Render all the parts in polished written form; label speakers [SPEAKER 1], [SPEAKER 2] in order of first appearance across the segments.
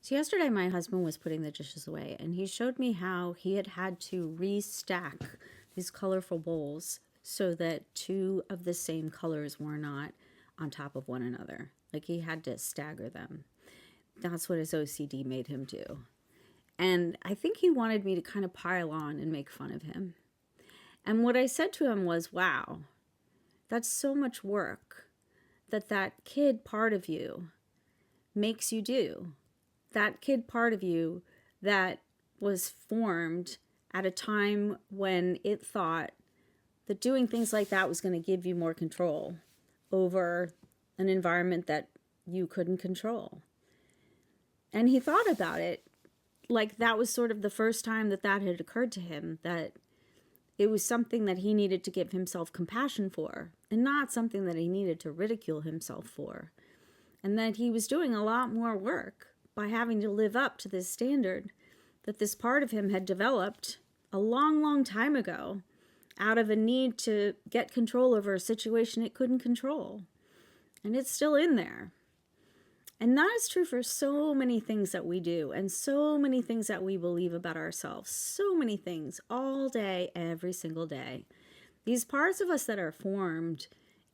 [SPEAKER 1] So yesterday my husband was putting the dishes away and he showed me how he had to restack these colorful bowls so that two of the same colors were not on top of one another. Like he had to stagger them. That's what his OCD made him do. And I think he wanted me to kind of pile on and make fun of him. And what I said to him was, wow, that's so much work that kid part of you makes you do. That kid part of you that was formed at a time when it thought that doing things like that was going to give you more control over an environment that you couldn't control. And he thought about it like that was sort of the first time that had occurred to him, that it was something that he needed to give himself compassion for and not something that he needed to ridicule himself for. And that he was doing a lot more work by having to live up to this standard that this part of him had developed a long, long time ago out of a need to get control over a situation it couldn't control. And it's still in there. And that is true for so many things that we do and so many things that we believe about ourselves. So many things all day, every single day. These parts of us that are formed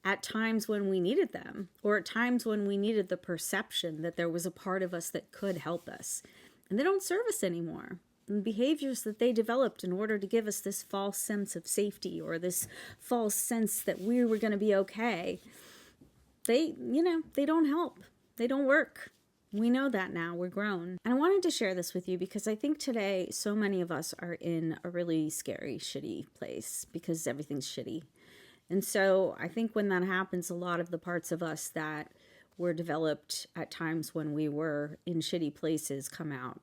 [SPEAKER 1] at times when we needed them, or at times when we needed the perception that there was a part of us that could help us. And they don't serve us anymore. And behaviors that they developed in order to give us this false sense of safety or this false sense that we were going to be okay, they don't help. They don't work. We know that now. We're grown. And I wanted to share this with you because I think today so many of us are in a really scary, shitty place because everything's shitty. And so I think when that happens, a lot of the parts of us that were developed at times when we were in shitty places come out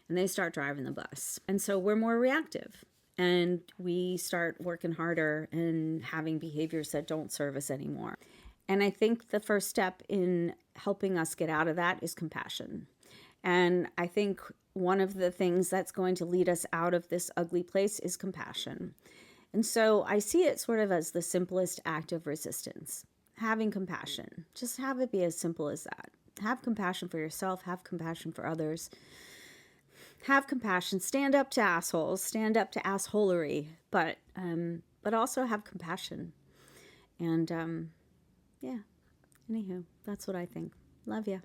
[SPEAKER 1] and they start driving the bus. And so we're more reactive and we start working harder and having behaviors that don't serve us anymore. And I think the first step in helping us get out of that is compassion. And I think one of the things that's going to lead us out of this ugly place is compassion. And so I see it sort of as the simplest act of resistance, having compassion. Just have it be as simple as that. Have compassion for yourself, have compassion for others. Have compassion, stand up to assholes, stand up to assholery, but also have compassion. And yeah, anywho, that's what I think. Love ya.